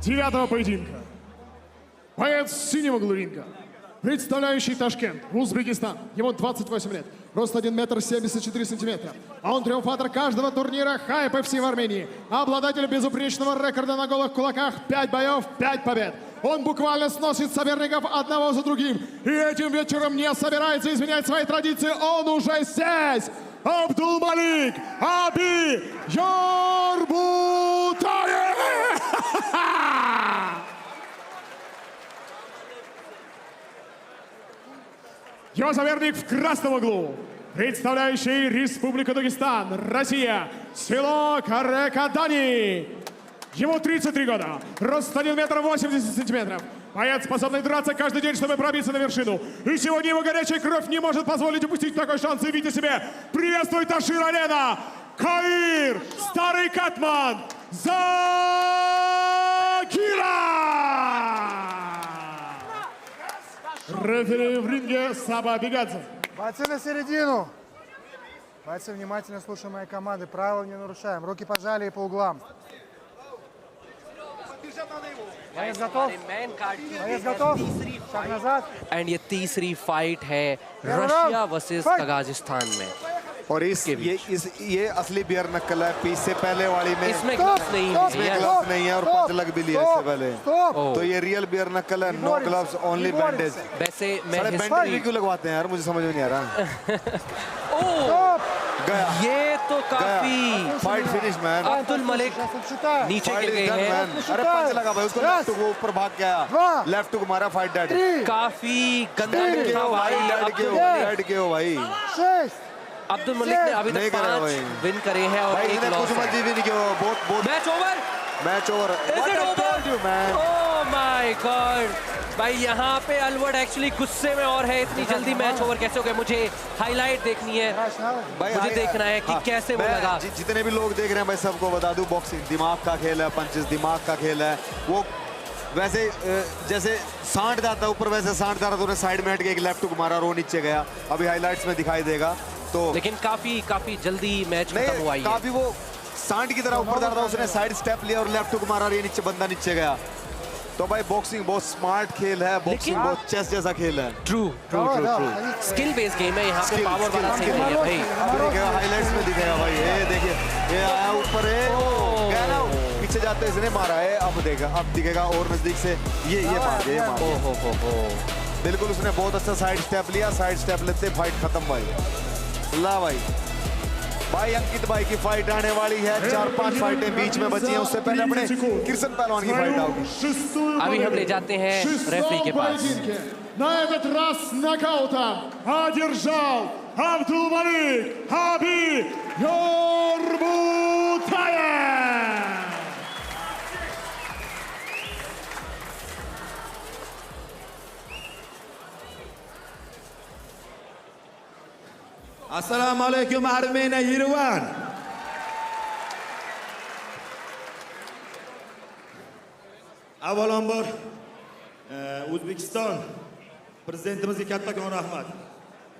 9-го поединка. Боец синего угла ринга, представляющий Ташкент, Узбекистан. Ему 28 лет, рост 1 метр 74 сантиметра. А он триумфатор каждого турнира Hype FC в Армении. Обладатель безупречного рекорда на голых кулаках, 5 боев, 5 побед. Он буквально сносит соперников одного за другим. И этим вечером не собирается изменять свои традиции. Он уже здесь. Абдулмалик Аби Ярбутаев! Его соперник в красном углу, представляющий Республику Дагестан, Россия, село Карекадани. Ему 33 года, рост 1 метр 80 сантиметров. Боец, способный драться каждый день, чтобы пробиться на вершину. И сегодня его горячая кровь не может позволить упустить такой шанс. И видите себе, приветствуй Ташир-Арена, Каир, Старый Катман, Закира! Рефери в ринге Саба Бегадзе. Бойцы на середину. Бойцы, внимательно слушаем моей команды. Правила не нарушаем. Руки пожали и по углам. Боец готов? Боец готов? Шаг назад. एंड ये तीसरी फाइट है रशिया वर्सेस कजाकिस्तान में। और ये असली बियर नक्कल है। पीस से पहले वाली में इसमें ग्लव्स नहीं है, इसमें ग्लव्स नहीं है और पंच लग भी लिया इससे पहले। तो ये रियल बियर नक्कल है, नो ग्लव्स, ओनली बैंडेज। वैसे मैं बैंडेज भी क्यों लगवाते हैं यार, मुझे समझ में नहीं आ रहा। गया ये तो काफी फाइट फिनिश मैन। अब्दुल मलिक नीचे गिर गए हैं। अरे पंच लगा भाई उसको, लेफ्ट को ऊपर भाग गया, लेफ्ट को मारा, फाइट डेड। काफी गंदा था भाई। डेड के हो भाई। अब्दुल मलिक ने अभी तक 5 विन करे हैं और भाई 1 लॉस कुछ मर्जी भी नहीं किया। बहुत match over. Match over. Oh my God भाई, यहाँ पे अलवर्ड एक्चुअली गुस्से में और है। इतनी जल्दी मैच ओवर कैसे हो गया? मुझे हाईलाइट देखनी है, मुझे देखना है कि कैसे वो लगा। जितने भी लोग देख रहे हैं भाई, सबको बता दूं, बॉक्सिंग दिमाग का खेल है, पंचेस दिमाग का खेल है। वो वैसे जैसे सांट जाता ऊपर, वैसे सांट जा रहा था, साइड में हट के एक लेफ्ट को मारा और वो नीचे गया। अभी हाईलाइट्स में दिखाई देगा। तो लेकिन काफी जल्दी मैच खत्म हुआ है। काफी वो सांट की तरह ऊपर जा रहा था, उसने साइड स्टेप लिया और लेफ्ट को मारा और ये नीचे बंदा नीचे गया। तो भाई बॉक्सिंग बहुत स्मार्ट खेल है, बॉक्सिंग बहुत चेस जैसा खेल है। ट्रू स्किल बेस्ड गेम है यहाँ पे, पावर वाला सीन नहीं है भाई। हाईलाइट्स में दिखेगा भाई। ये देखिए, ये आया ऊपर है, गया ना, पीछे जाते इसने मारा है। अब देखा, अब दिखेगा और नजदीक से। ये मार गया। बिल्कुल उसने बहुत अच्छा साइड स्टेप लिया। साइड स्टेप लेते फाइट खत्म भाई। ला भाई अंकित भाई की फाइट आने वाली है। 4-5 फाइटें बीच में बची हैं, उससे पहले अपने कृष्ण पहलवान की फाइट आओगी। अभी हम ले जाते हैं रेफरी के पास। На этот раз нокаутом одержал Абдулмалик Аби Ярбутаев. Assalomu alaykum Armeniya Yerevan. Avvalambor O'zbekiston prezidentimizga kattakon rahmat.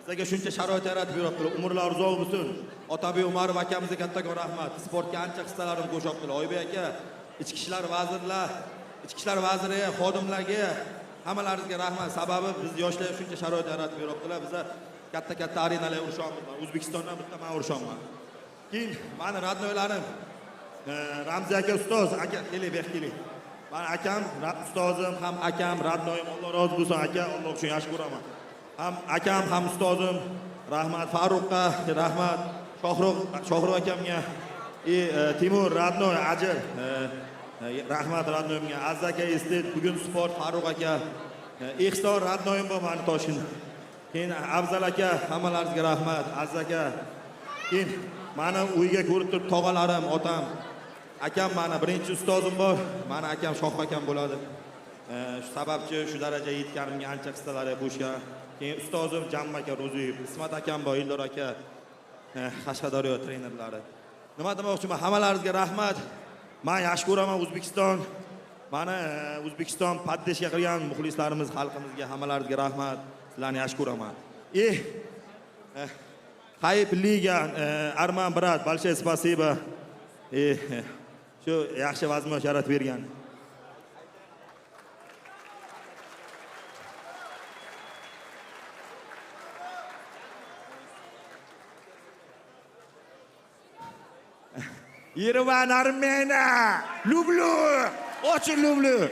Sizlarga shuncha sharoit yaratib beribdilar. Umrlar uzoq bo'lsin. Otabek Umarov akamizga kattakon rahmat. Sportga ancha hissalarini qo'shyaptilar. Oybek aka, ichki ishlar vaziri, xodimlarga hammalaringizga rahmat. Sababi biz yoshlarga shuncha sharoit yaratib beribdilar. Bizlar katta arenalar urishyapmiz. O'zbekistondan bitta men urishaman. Keyin meni radnoylarim Ramzi aka ustoz, aka keling. Men akam, ustozim, ham akam, radnoyim, Alloh rozi bo'lsin aka, Alloh uchun yaxshi ko'raman. Ham akam, ham ustozim, rahmat Faruqqa, rahmat Shohruh akamga, Timur radnoy, Ajir, rahmat radnoyimga, Aziz aka estet, bugun sport Faruq aka, Ehson radnoyim bor meni Toshkent. Keyin Afzal aka, hammalaringizga rahmat. Aziz aka, keyin meni uyga ko'rib turib tog'alarim, otam, akam, meni birinchi ustozim bor. Meni akam Shoh akam bo'ladi. Shu sababchi shu daraja yetganimga ancha hissalari qo'shgan. Keyin ustozim Jamma aka Ro'ziyev, Ismat akam bor, Ildor aka, Qashqadaryo trenerlari. Nima demoqchiman? Hammalaringizga rahmat. Men yaxshi ko'raman O'zbekiston. Meni O'zbekiston paddeshga qilgan muxlislarimiz, xalqimizga hammalaringizga rahmat. Sizlarni yaxshi ko'raman. Hype Liga, Arman brat, большое спасибо. Shu yaxshi vazn yaratib bergan. Yerevan, Armenia. Люблю. Очень люблю.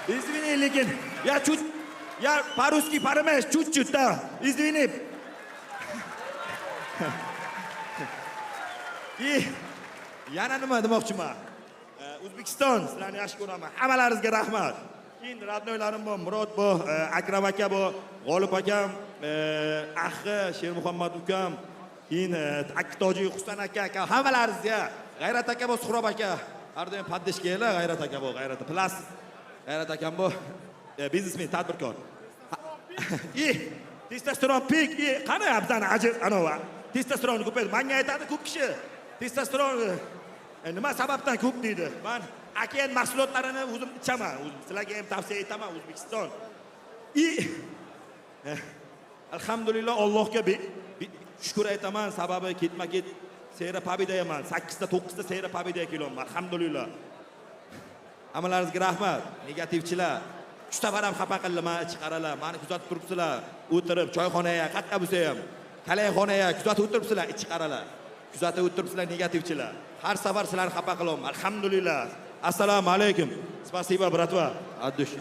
Извини, lekin я по-русски понимаешь, чуть-чуть, да. Извини. И yana nima demoqchiman? O'zbekiston sizlarni yaxshi ko'raman. Hammalaringizga rahmat. Keyin radnoylarim bor, Murod bor, Akram aka bor, G'olib akam, Axi, Shermuhammad ukam, keyin Aktoji Husan aka, hammalaringizga, G'ayrat aka bor, Suhrob aka, har doim paddesh kelinglar, G'ayrat aka bor, G'ayrat plus G'ayrat akam bor, biznesmen, tadbirkor. Testosteron pik, qani abzani ajib anova. Testosteron ko'paydi. Menga aytadi ko'p kishi. Testosteron nima sababdan ko'p deydi. Men Aken mahsulotlarini o'zim ichaman. Sizlarga ham tavsiya etaman O'zbekiston. Alhamdulillah Allohga shukr aytaman. Sababi ketma-ket seyra pobedayman. 8 ta 9 ta seyra pobedaya kelyapman. Alhamdulillah. Hammalaringizga rahmat. Negativchilar 3 safar ham xafa qildilar, chiqaralar. Meni kuzatib turibsizlar. O'tirib choyxonaga, qayerga bo'lsa ham, kalayxonaga kuzatib o'tiribsizlar, chiqaralar. Kuzatib o'tiribsizlar negativchilar. Har safar sizlarni xafa qilaman. Alhamdulillah. Assalomu alaykum. Spasibo, bratva. Addush.